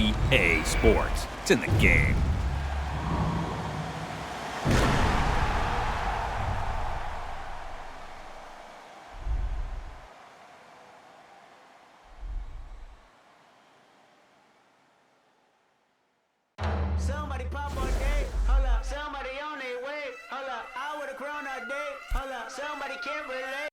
EA Sports. It's in the game. Somebody pop on day, hold up. Somebody on their way, hold up. I would've grown all day, hold up. Somebody can't relate.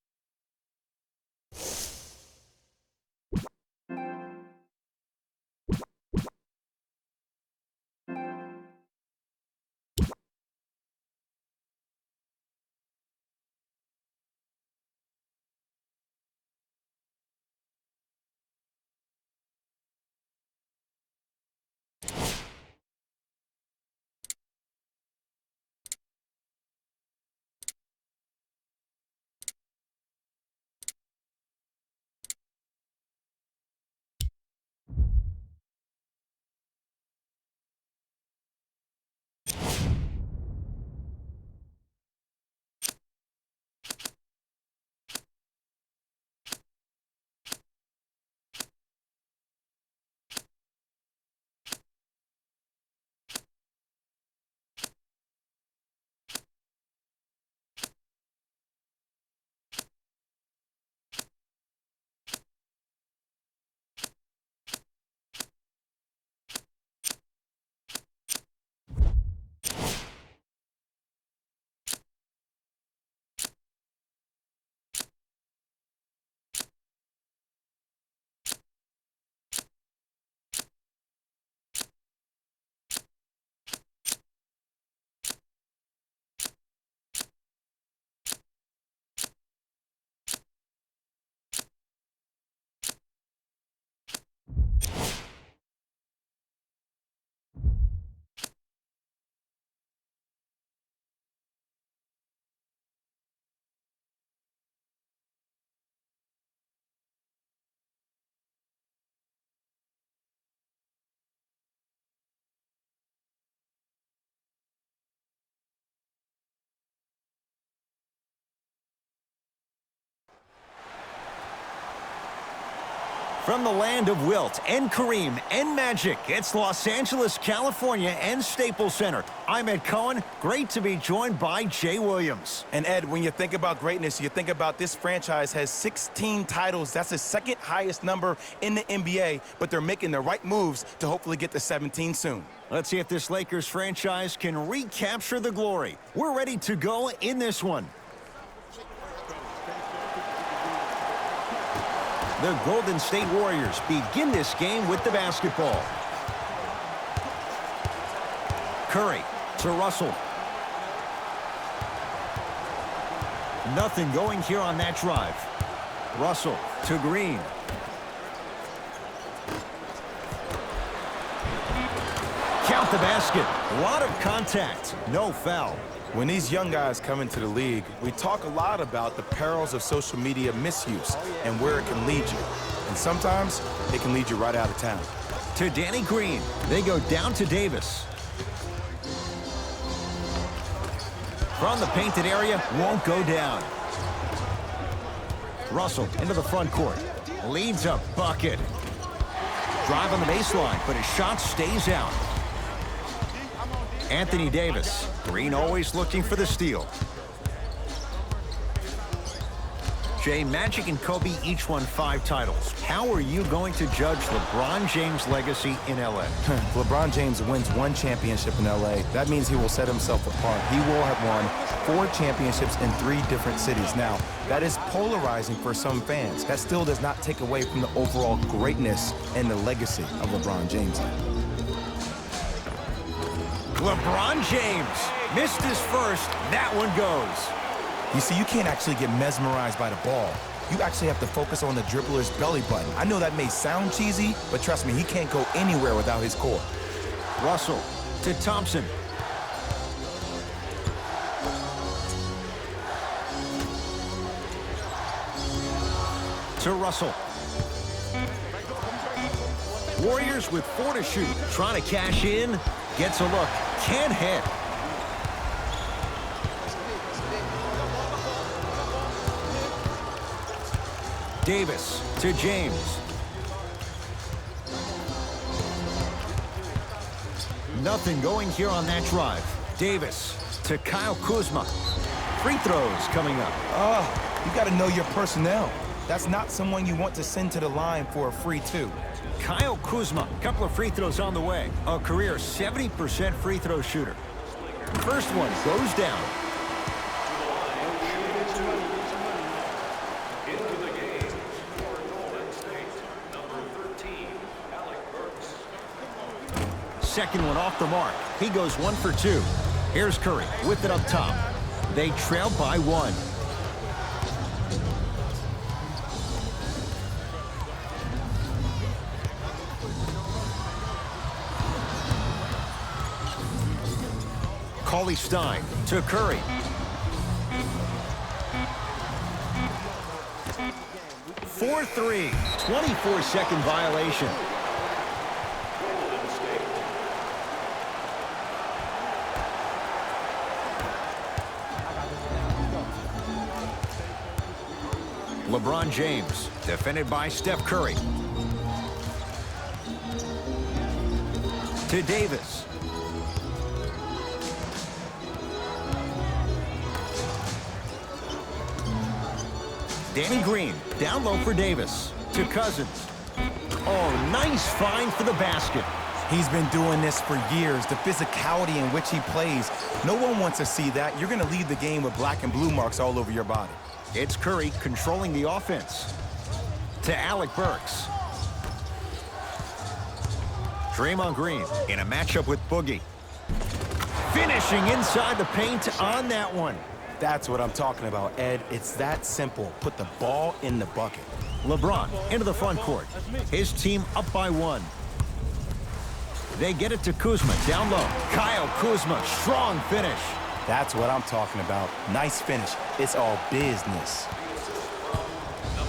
From the land of Wilt and Kareem and Magic, it's Los Angeles, California and Staples Center. I'm Ed Cohen. Great to be joined by Jay Williams. And Ed, when you think about greatness, you think about this franchise has 16 titles. That's the second highest number in the NBA, but they're making the right moves to hopefully get to 17 soon. Let's see if this Lakers franchise can recapture the glory. We're ready to go in this one. The Golden State Warriors begin this game with the basketball. Curry to Russell. Nothing going here on that drive. Russell to Green. Count the basket. A lot of contact. No foul. When these young guys come into the league, we talk a lot about the perils of social media misuse and where it can lead you. And sometimes it can lead you right out of town. To Danny Green. They go down to Davis. From the painted area, won't go down. Russell into the front court. Leads a bucket. Drive on the baseline, but his shot stays out. Anthony Davis. Green always looking for the steal. Jay, Magic and Kobe each won 5 titles. How are you going to judge LeBron James' legacy in L.A.? LeBron James wins 1 championship in L.A. That means he will set himself apart. He will have won 4 championships in 3 different cities. Now, that is polarizing for some fans. That still does not take away from the overall greatness and the legacy of LeBron James. LeBron James missed his first. That one goes. You see, you can't actually get mesmerized by the ball. You actually have to focus on the dribbler's belly button. I know that may sound cheesy, but trust me, he can't go anywhere without his core. Russell to Thompson. To Russell. Warriors with 4 to shoot. Trying to cash in. Gets a look. Can't hit. Davis to James. Nothing going here on that drive. Davis to Kyle Kuzma. Free throws coming up. You got to know your personnel. That's not someone you want to send to the line for a free two. Kyle Kuzma, couple of free throws on the way. A career 70% free throw shooter. First one goes down. Second one off the mark. He goes 1 for 2. Here's Curry with it up top. They trail by 1. Cauley-Stein to Curry. For 3. 24-second violation. LeBron James, defended by Steph Curry. To Davis. Danny Green, down low for Davis. To Cousins. Oh, nice find for the basket. He's been doing this for years. The physicality in which he plays. No one wants to see that. You're going to leave the game with black and blue marks all over your body. It's Curry controlling the offense. To Alec Burks. Draymond Green in a matchup with Boogie. Finishing inside the paint on that one. That's what I'm talking about, Ed. It's that simple. Put the ball in the bucket. LeBron into the front court. His team up by 1. They get it to Kuzma down low. Kyle Kuzma, strong finish. That's what I'm talking about. Nice finish. It's all business.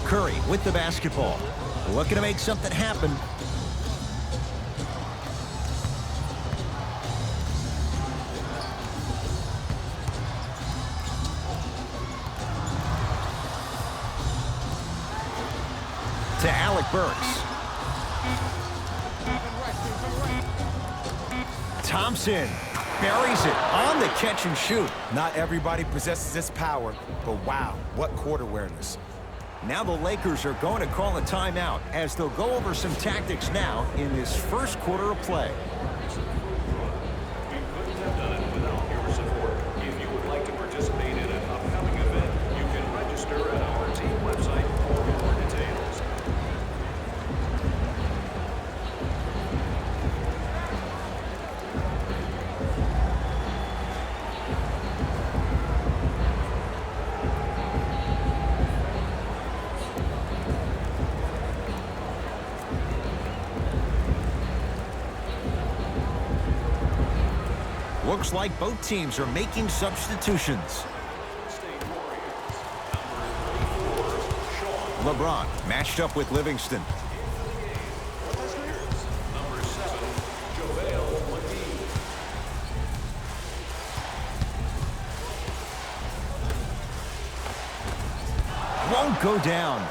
Curry with the basketball. Looking to make something happen. To Alec Burks. Thompson buries it on the catch and shoot. Not everybody possesses this power, but wow, what court awareness. Now the Lakers are going to call a timeout as they'll go over some tactics now in this first quarter of play. We couldn't have done it without your support. If you would like to participate in an upcoming event, you can register at our team website for more details. Looks like both teams are making substitutions. LeBron matched up with Livingston. Number 7, Joel Embiid. Won't go down.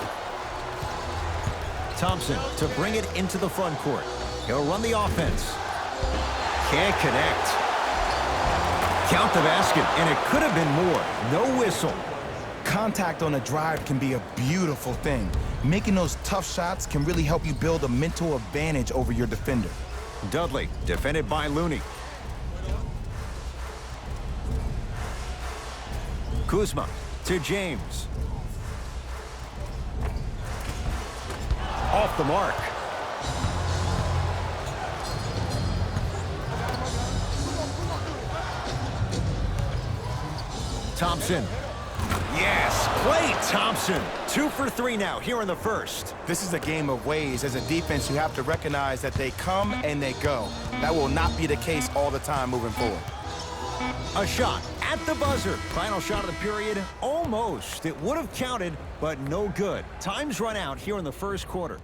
Thompson to bring it into the front court. He'll run the offense. Can't connect. Count the basket, and it could have been more. No whistle. Contact on a drive can be a beautiful thing. Making those tough shots can really help you build a mental advantage over your defender. Dudley, defended by Looney. Kuzma to James. Off the mark. Thompson. Yes, Klay Thompson. 2 for 3 now here in the first. This is a game of ways. As a defense, you have to recognize that they come and they go. That will not be the case all the time moving forward. A shot at the buzzer. Final shot of the period. Almost. It would have counted, but no good. Time's run out here in the first quarter.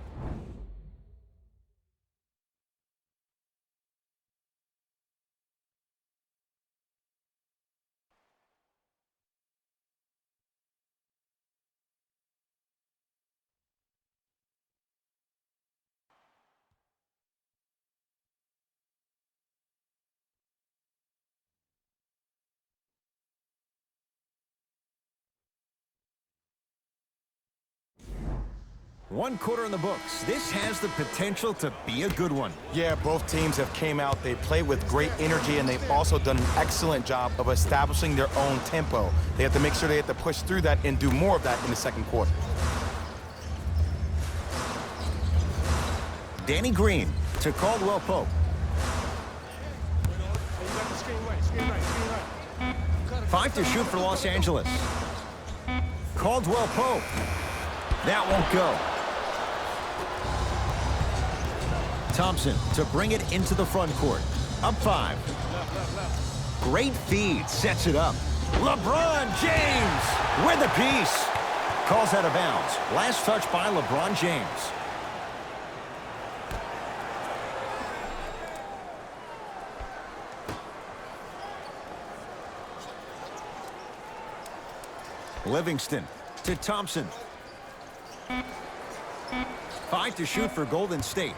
One quarter in the books. This has the potential to be a good one. Yeah, both teams have came out. They play with great energy, and they've also done an excellent job of establishing their own tempo. They have to make sure they have to push through that and do more of that in the second quarter. Danny Green to Caldwell Pope. Five to shoot for Los Angeles. Caldwell Pope. That won't go. Thompson to bring it into the front court. Up 5. Great feed, sets it up. LeBron James with the piece. Calls out of bounds. Last touch by LeBron James. Livingston to Thompson. 5 to shoot for Golden State.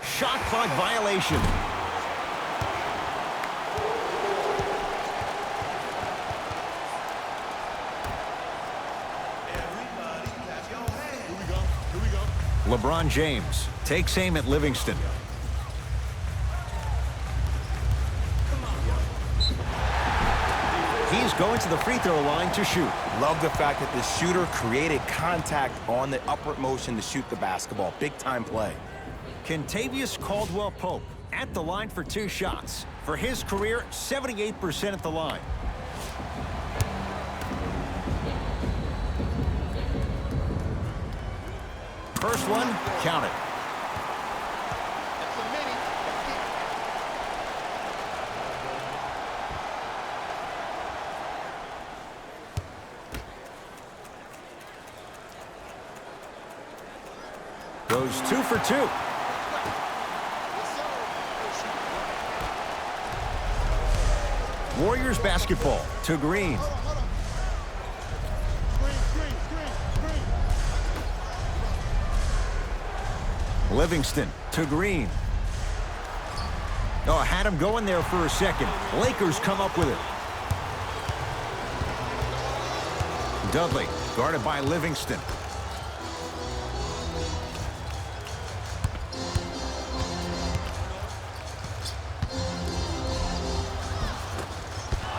Shot clock violation. LeBron James takes aim at Livingston. He's going to the free throw line to shoot. Love the fact that the shooter created contact on the upward motion to shoot the basketball. Big time play. Kentavious Caldwell-Pope at the line for 2 shots. For his career, 78% at the line. First one, count it. Goes 2 for 2. Warriors basketball to Green. Livingston to Green. Oh, had him going there for a second. Lakers come up with it. Dudley guarded by Livingston.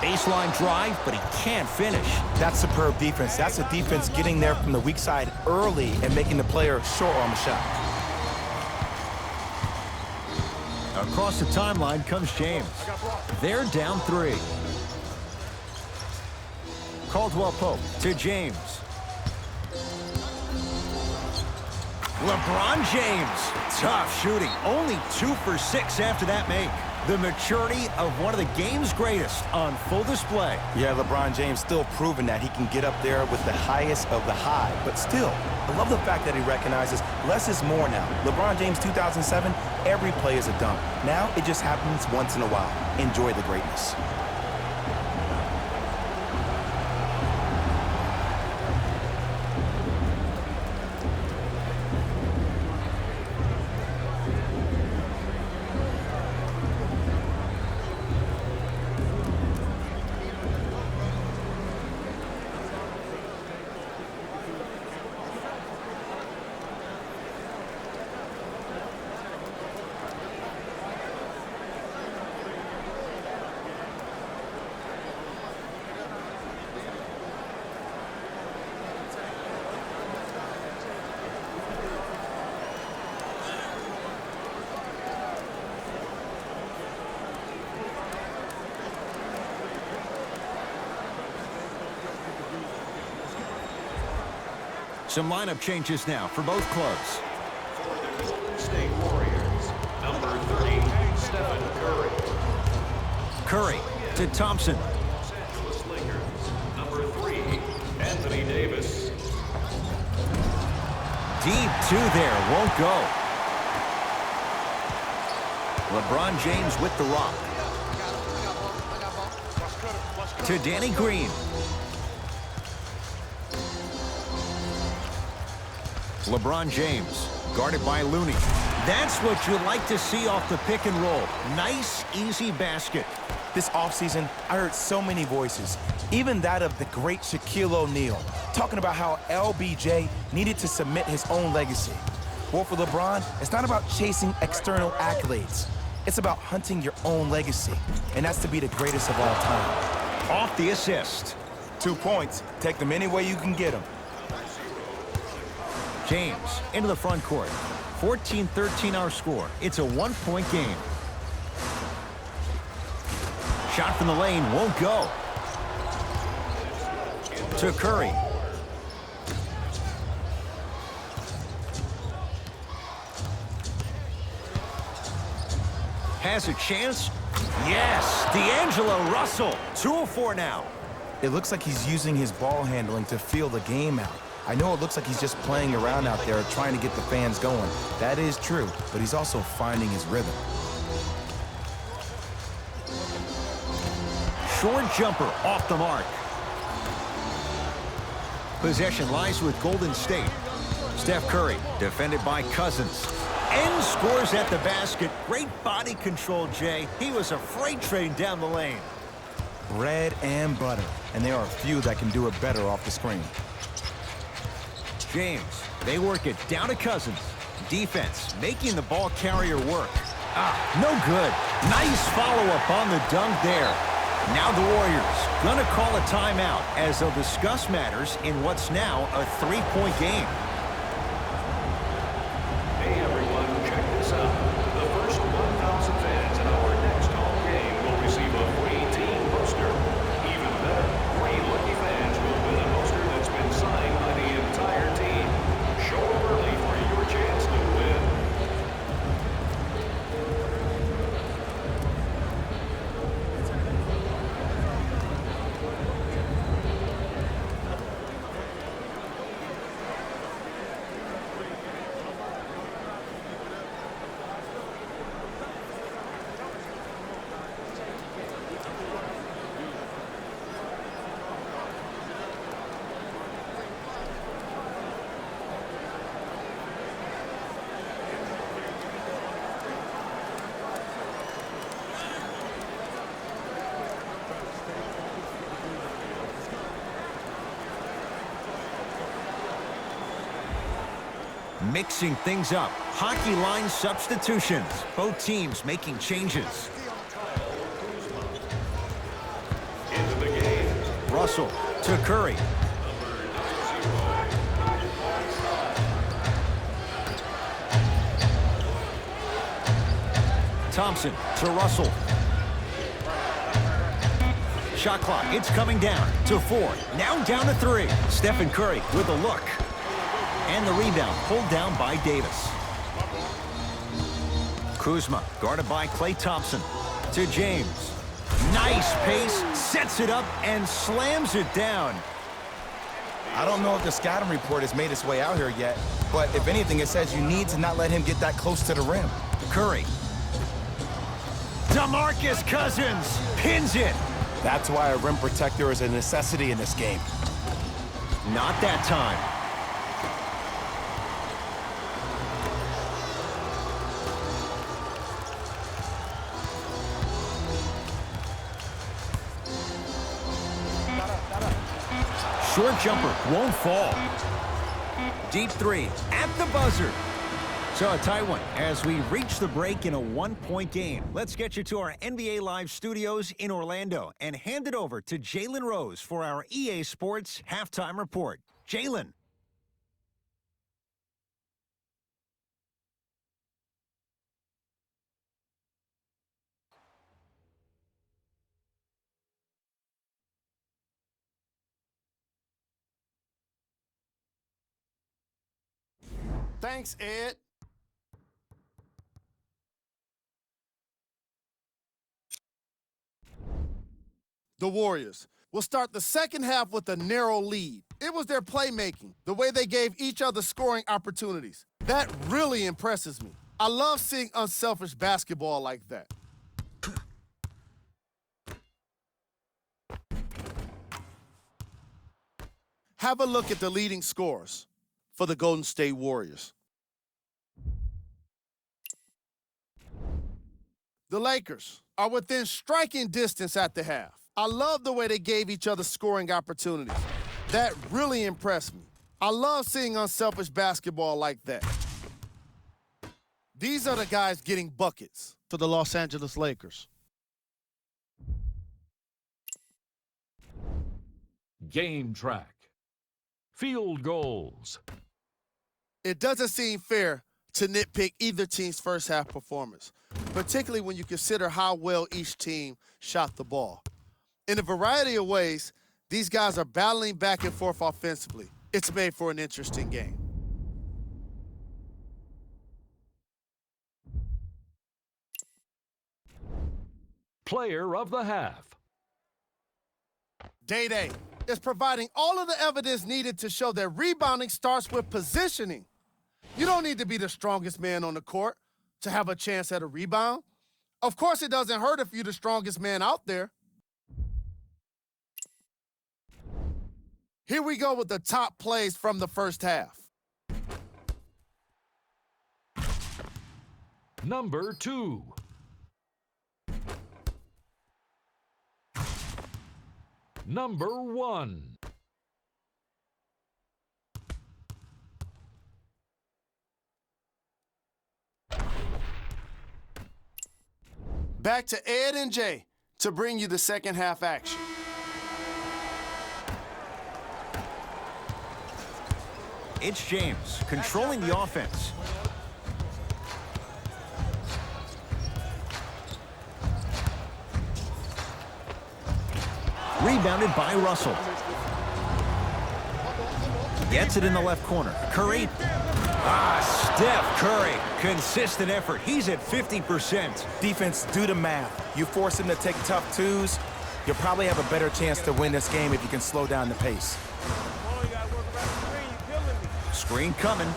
Baseline drive, but he can't finish. That's superb defense. That's a defense getting there from the weak side early and making the player short on the shot. Across the timeline comes James. They're down 3. Caldwell-Pope to James. LeBron James. Tough shooting. Only 2 for 6 after that make. The maturity of one of the game's greatest on full display. Yeah, LeBron James still proving that he can get up there with the highest of the high. But still, I love the fact that he recognizes less is more now. LeBron James 2007, every play is a dunk. Now it just happens once in a while. Enjoy the greatness. Some lineup changes now for both clubs. For the Golden State Warriors, number 3, Stephen Curry. Curry to Thompson. Los Angeles Lakers, number 3, Anthony Davis. Deep 2 there, won't go. LeBron James with the rock. To Danny Green. LeBron James, guarded by Looney. That's what you like to see off the pick and roll. Nice, easy basket. This offseason, I heard so many voices, even that of the great Shaquille O'Neal, talking about how LBJ needed to cement his own legacy. Well, for LeBron, it's not about chasing external accolades. It's about hunting your own legacy, and that's to be the greatest of all time. Off the assist. 2 points. Take them any way you can get them. James into the front court. 14-13 our score. It's a 1-point game. Shot from the lane won't go. To Curry. Has a chance. Yes, D'Angelo Russell. 2-of-4 now. It looks like he's using his ball handling to feel the game out. I know it looks like he's just playing around out there trying to get the fans going. That is true, but he's also finding his rhythm. Short jumper off the mark. Possession lies with Golden State. Steph Curry, defended by Cousins. And scores at the basket. Great body control, Jay. He was a freight train down the lane. Bread and butter, and there are a few that can do it better off the screen. James, they work it down to Cousins. Defense, making the ball carrier work. No good. Nice follow-up on the dunk there. Now the Warriors gonna call a timeout as they'll discuss matters in what's now a 3-point game. Hey everyone, check this out. The first 1,000 fans in our next home game will receive a free team poster. Even better, 3 lucky fans will win a poster that's been signed by the entire team. Show up early for your chance to win. Mixing things up. Hockey line substitutions. Both teams making changes. Into the game. Russell to Curry. Thompson to Russell. Shot clock, it's coming down to 4. Now down to 3. Stephen Curry with a look. And the rebound pulled down by Davis. Kuzma guarded by Klay Thompson. To James. Nice pace, sets it up, and slams it down. I don't know if the scouting report has made its way out here yet, but if anything, it says you need to not let him get that close to the rim. Curry. DeMarcus Cousins pins it. That's why a rim protector is a necessity in this game. Not that time. Short jumper won't fall. Deep 3 at the buzzer. So a tight one as we reach the break in a 1-point game. Let's get you to our NBA Live studios in Orlando and hand it over to Jalen Rose for our EA Sports halftime report. Jalen. Thanks, Ed. The Warriors will start the second half with a narrow lead. It was their playmaking, the way they gave each other scoring opportunities. That really impresses me. I love seeing unselfish basketball like that. Have a look at the leading scorers for the Golden State Warriors. The Lakers are within striking distance at the half. I love the way they gave each other scoring opportunities. That really impressed me. I love seeing unselfish basketball like that. These are the guys getting buckets for the Los Angeles Lakers. Game track. Field goals. It doesn't seem fair to nitpick either team's first half performance, particularly when you consider how well each team shot the ball. In a variety of ways, these guys are battling back and forth offensively. It's made for an interesting game. Player of the half. Day is providing all of the evidence needed to show that rebounding starts with positioning. You don't need to be the strongest man on the court to have a chance at a rebound. Of course, it doesn't hurt if you're the strongest man out there. Here we go with the top plays from the first half. Number 2. Number 1. Back to Ed and Jay to bring you the second half action. It's James controlling the offense. Rebounded by Russell. Gets it in the left corner. Curry. Steph Curry. Consistent effort. He's at 50%. Defense, do the math. You force him to take tough twos, you'll probably have a better chance to win this game if you can slow down the pace. Screen coming.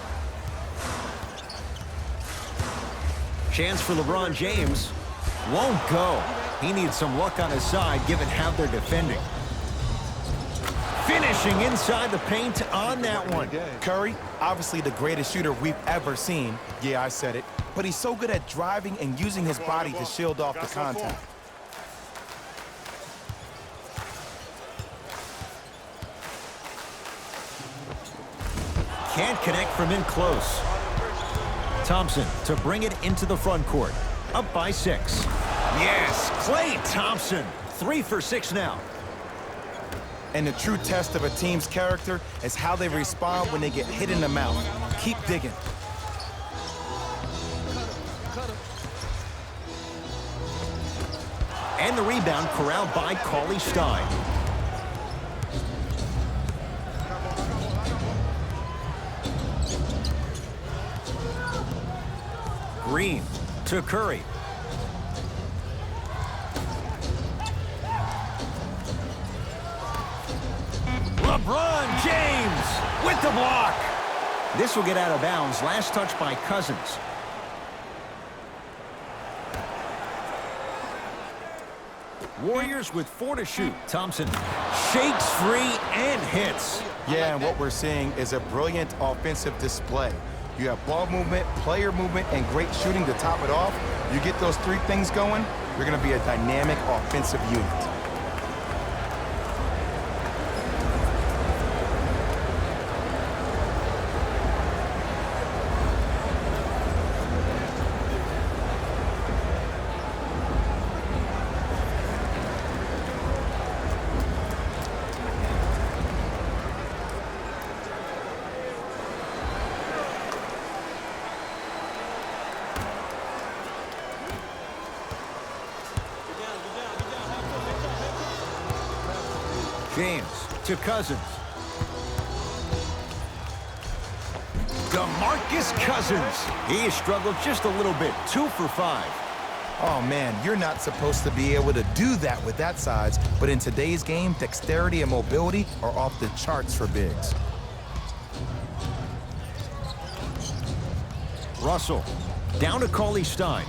Chance for LeBron James. Won't go. He needs some luck on his side given how they're defending. Finishing inside the paint on that one. Curry, obviously the greatest shooter we've ever seen. Yeah, I said it. But he's so good at driving and using his body to shield off the contact. Can't connect from in close. Thompson to bring it into the front court. Up by 6. Yes, Klay Thompson. 3 for 6 now. And the true test of a team's character is how they respond when they get hit in the mouth. Keep digging. And the rebound corralled by Cauley Stein. Green to Curry. LeBron James with the block. This will get out of bounds. Last touch by Cousins. Warriors with 4 to shoot. Thompson shakes free and hits. Yeah, and what we're seeing is a brilliant offensive display. You have ball movement, player movement, and great shooting to top it off. You get those 3 things going, you're going to be a dynamic offensive unit. James to Cousins. DeMarcus Cousins. He struggled just a little bit. 2 for 5. Oh, man, you're not supposed to be able to do that with that size, but in today's game, dexterity and mobility are off the charts for bigs. Russell down to Cauley Stein.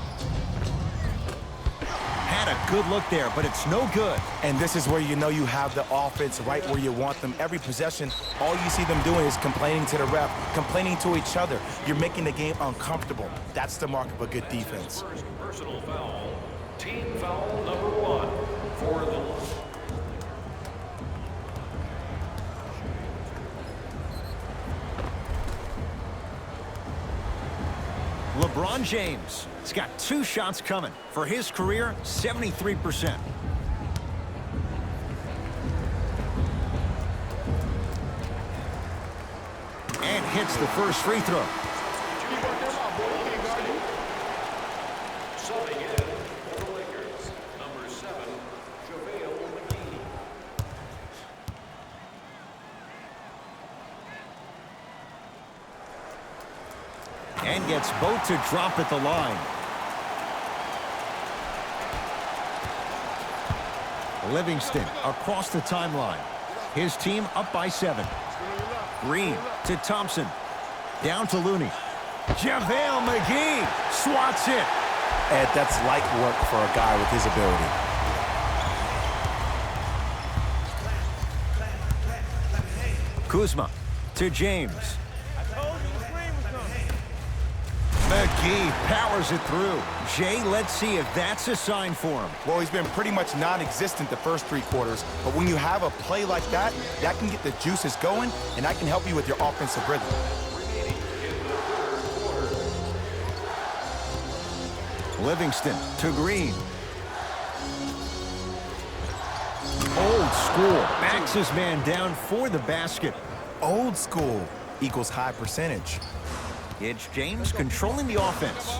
Had Got a good look there, but it's no good. And this is where you know you have the offense right where you want them. Every possession, all you see them doing is complaining to the ref, complaining to each other. You're making the game uncomfortable. That's the mark of a good defense. First personal foul. Team foul number 1 for the... LeBron James has got 2 shots coming. For his career, 73%. And hits the first free throw. Subbing in for the Lakers, number 7, Joel Embiid. And gets both to drop at the line. Livingston across the timeline. His team up by 7. Green to Thompson. Down to Looney. JaVale McGee swats it. Ed, that's light work for a guy with his ability. Kuzma to James. McGee powers it through. Jay, let's see if that's a sign for him. Well, he's been pretty much non-existent the first 3 quarters, but when you have a play like that, that can get the juices going, and that can help you with your offensive rhythm. Livingston to Green. Old school. Backs his man down for the basket. Old school equals high percentage. It's James controlling the offense.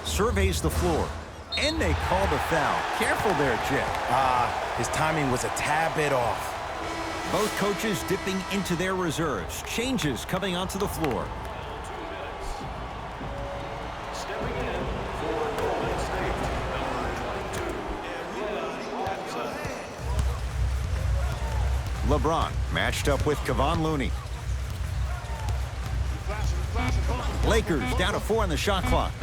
Surveys the floor. And they call the foul. Careful there, Jay. His timing was a tad bit off. Both coaches dipping into their reserves. Changes coming onto the floor. Stepping in for Golden State, number 22. LeBron matched up with Kevon Looney. Lakers down to 4 on the shot clock.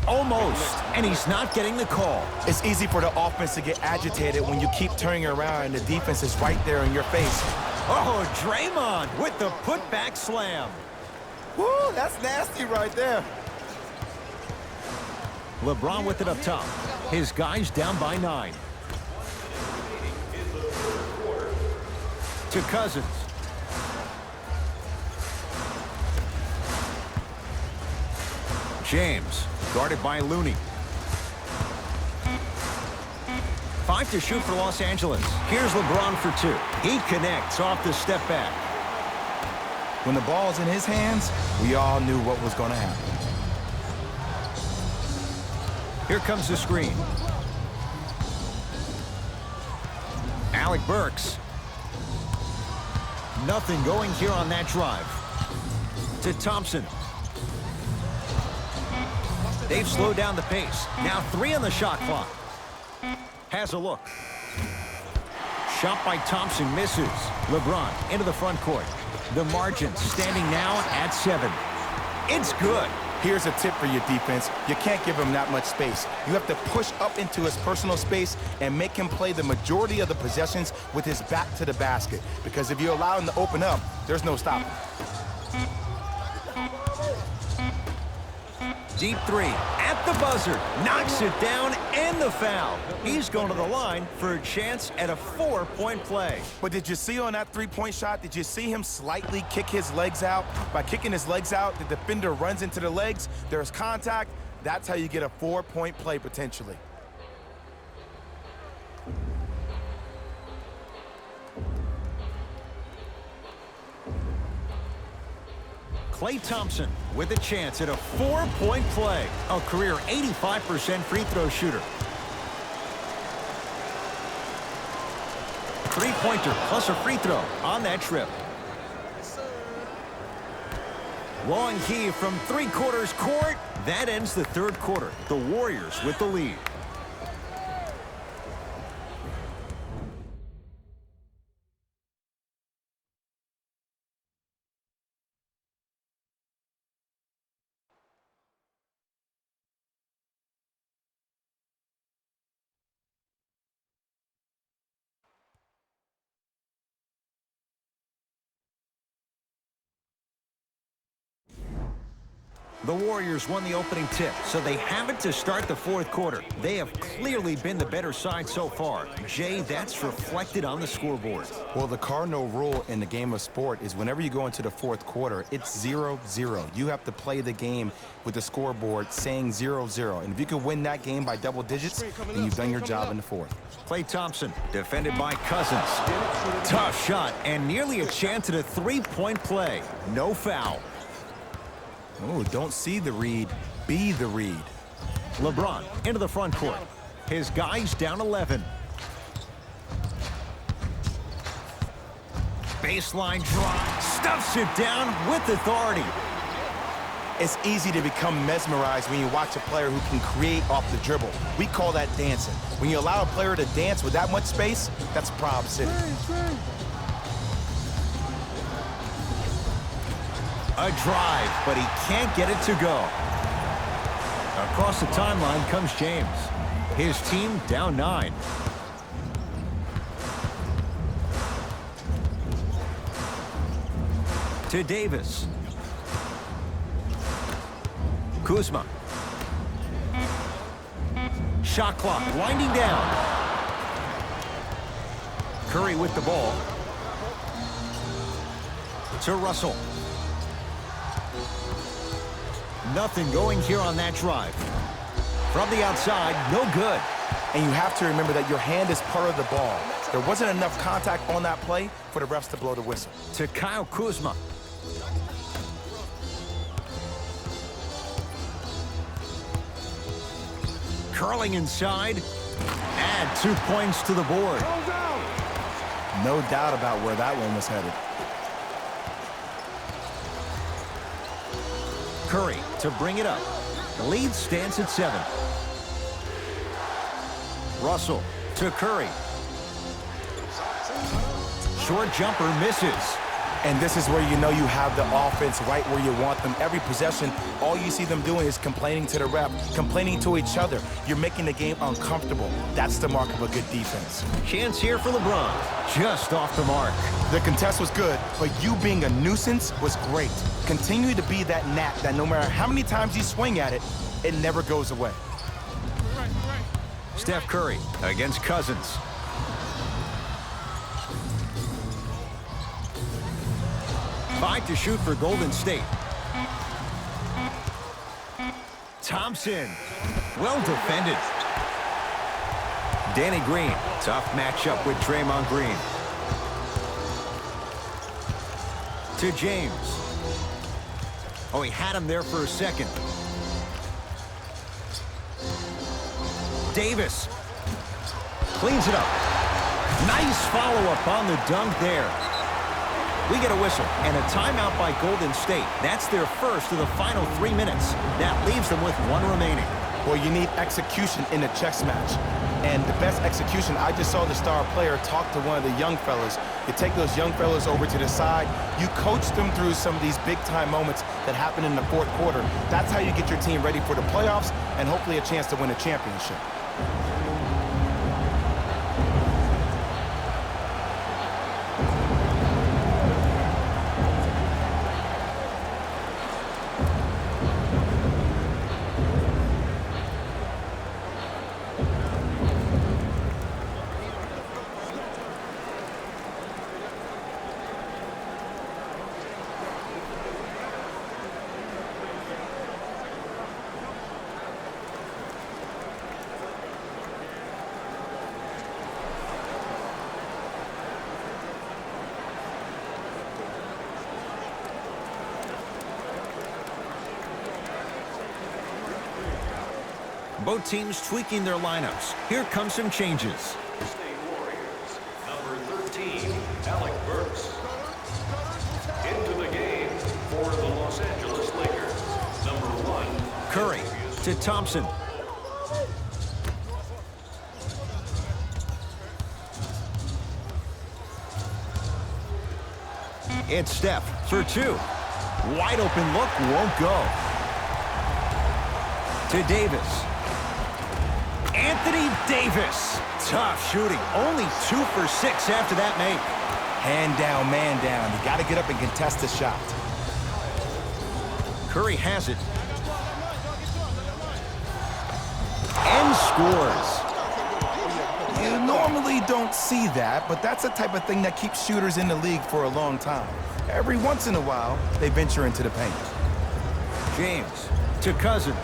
Almost, and he's not getting the call. It's easy for the offense to get agitated when you keep turning around and the defense is right there in your face. Oh, Draymond with the putback slam. Woo, that's nasty right there. LeBron with it up top. His guys down by 9. To Cousins. James, guarded by Looney. 5 to shoot for Los Angeles. Here's LeBron for 2. He connects off the step back. When the ball's in his hands, we all knew what was going to happen. Here comes the screen. Alec Burks. Nothing going here on that drive. To Thompson. They've slowed down the pace. Now 3 on the shot clock. Has a look. Shot by Thompson misses. LeBron into the front court. The margin standing now at 7. It's good. Here's a tip for your defense. You can't give him that much space. You have to push up into his personal space and make him play the majority of the possessions with his back to the basket. Because if you allow him to open up, there's no stopping. Deep 3 at the buzzer. Knocks it down and the foul. He's going to the line for a chance at a 4-point play. But did you see on that 3-point shot, did you see him slightly kick his legs out? By kicking his legs out, the defender runs into the legs. There's contact. That's how you get a 4-point play potentially. Klay Thompson with a chance at a 4-point play. A career 85% free throw shooter. 3-pointer plus a free throw on that trip. Long heave from 3/4 court. That ends the 3rd quarter. The Warriors with the lead. The Warriors won the opening tip, so they have it to start the fourth quarter. They have clearly been the better side so far. Jay, that's reflected on the scoreboard. Well, the cardinal rule in the game of sport is whenever you go into the fourth quarter, it's 0-0. You have to play the game with the scoreboard saying 0-0. And if you can win that game by double digits, then you've done your job in the fourth. Klay Thompson, defended by Cousins. Tough shot, and nearly a chance at a three-point play. No foul. Oh, don't see the read, be the read. LeBron into the front court. His guys down 11. Baseline drive, stuffs it down with authority. It's easy to become mesmerized when you watch a player who can create off the dribble. We call that dancing. When you allow a player to dance with that much space, that's Prob City. A drive, but he can't get it to go. Across the timeline comes James. His team down 9. To Davis. Kuzma. Shot clock winding down. Curry with the ball. To Russell. Nothing going here on that drive. From the outside, no good. And you have to remember that your hand is part of the ball. There wasn't enough contact on that play for the refs to blow the whistle. To Kyle Kuzma. Curling inside. Add 2 points to the board. No doubt about where that one was headed. Curry to bring it up. Lead stands at 7. Russell to Curry. Short jumper misses. And this is where you know you have the offense right where you want them. Every possession, all you see them doing is complaining to the ref, complaining to each other. You're making the game uncomfortable. That's the mark of a good defense. Chance here for LeBron. Just off the mark. The contest was good, but you being a nuisance was great. Continue to be that gnat that no matter how many times you swing at it, it never goes away. Steph Curry against Cousins. Five to shoot for Golden State. Thompson, well defended. Danny Green, tough matchup with Draymond Green. To James. Oh, he had him there for a second. Davis cleans it up. Nice follow-up on the dunk there. We get a whistle and a timeout by Golden State. That's their first of the final 3 minutes. That leaves them with 1 remaining. Well, you need execution in a chess match. And the best execution, I just saw the star player talk to one of the young fellas. You take those young fellas over to the side. You coach them through some of these big-time moments that happen in the fourth quarter. That's how you get your team ready for the playoffs and hopefully a chance to win a championship. Both teams tweaking their lineups. Here come some changes. State Warriors, number 13, Alec Burks. Into the game for the Los Angeles Lakers, number 1, Curry to Thompson. It's Steph for 2. Wide open look, won't go. To Davis. Anthony Davis. Tough shooting. Only 2 for 6 after that make. Hand down, man down. You got to get up and contest the shot. Curry has it. scores. You normally don't see that, but that's the type of thing that keeps shooters in the league for a long time. Every once in a while, they venture into the paint. James to Cousins.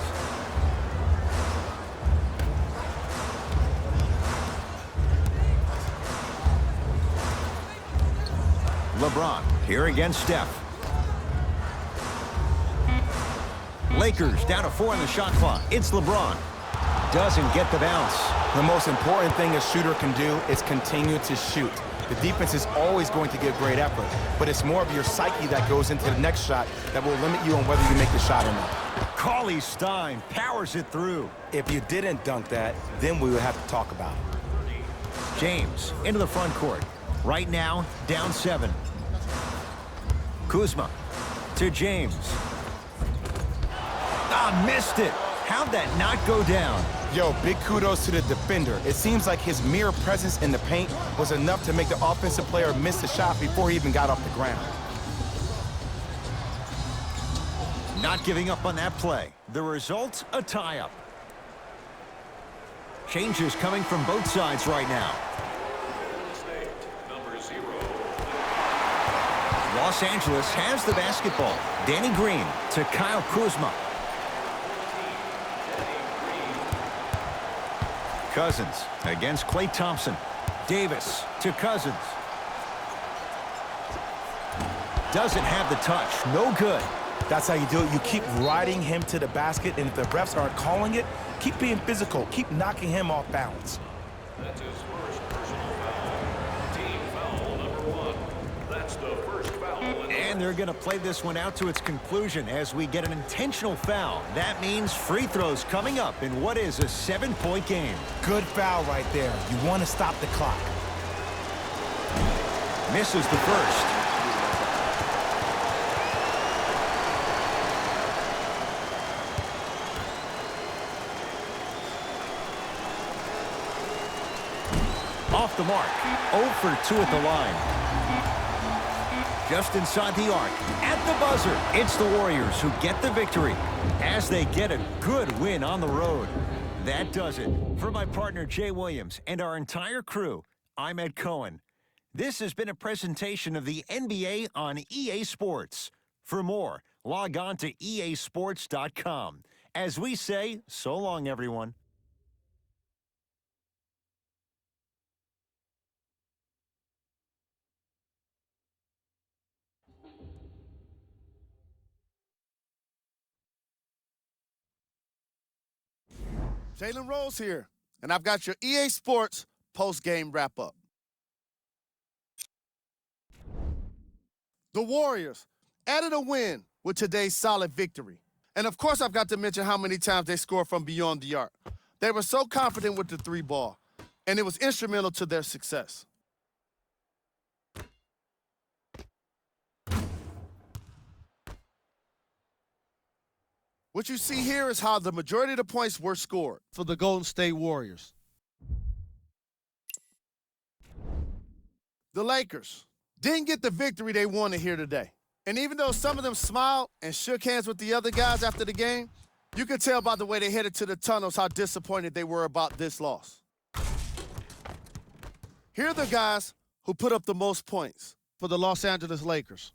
LeBron here against Steph. Lakers down to 4 on the shot clock. It's LeBron. Doesn't get the bounce. The most important thing a shooter can do is continue to shoot. The defense is always going to give great effort, but it's more of your psyche that goes into the next shot that will limit you on whether you make the shot or not. Cauley Stein powers it through. If you didn't dunk that, then we would have to talk about it. James into the front court. Right now, down 7. Kuzma to James. Missed it. How'd that not go down? Yo, big kudos to the defender. It seems like his mere presence in the paint was enough to make the offensive player miss the shot before he even got off the ground. Not giving up on that play. The result, a tie-up. Changes coming from both sides right now. Los Angeles has the basketball. Danny Green to Kyle Kuzma. Cousins against Klay Thompson. Davis to Cousins. Doesn't have the touch. No good. That's how you do it. You keep riding him to the basket, and if the refs aren't calling it, keep being physical. Keep knocking him off balance. That's his first personal foul. Team foul number 1. That's the first foul. And they're going to play this one out to its conclusion as we get an intentional foul. That means free throws coming up in what is a 7-point game. Good foul right there. You want to stop the clock. Misses the first. Off the mark. 0 for 2 at the line. Just inside the arc. At the buzzer, it's the Warriors who get the victory as they get a good win on the road. That does it. For my partner, Jay Williams, and our entire crew, I'm Ed Cohen. This has been a presentation of the NBA on EA Sports. For more, log on to easports.com. As we say, so long, everyone. Jalen Rose here, and I've got your EA Sports post-game wrap-up. The Warriors added a win with today's solid victory. And of course, I've got to mention how many times they scored from beyond the arc. They were so confident with the 3-ball, and it was instrumental to their success. What you see here is how the majority of the points were scored for the Golden State Warriors. The Lakers didn't get the victory they wanted here today. And even though some of them smiled and shook hands with the other guys after the game, you could tell by the way they headed to the tunnels how disappointed they were about this loss. Here are the guys who put up the most points for the Los Angeles Lakers.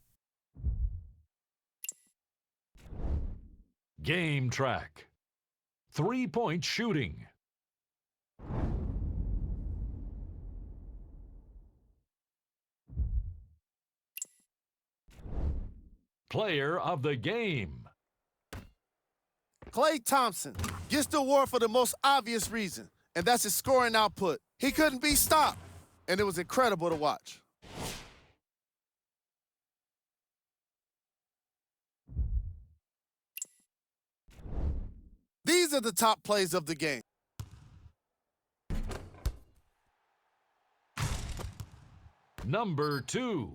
Game track. 3-point shooting. Player of the game. Klay Thompson gets the award for the most obvious reason, and that's his scoring output. He couldn't be stopped, and it was incredible to watch. These are the top plays of the game. Number 2.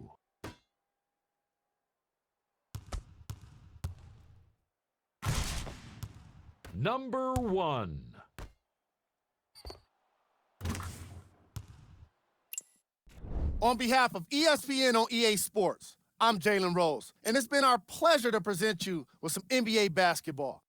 Number 1. On behalf of ESPN on EA Sports, I'm Jalen Rose, and it's been our pleasure to present you with some NBA basketball.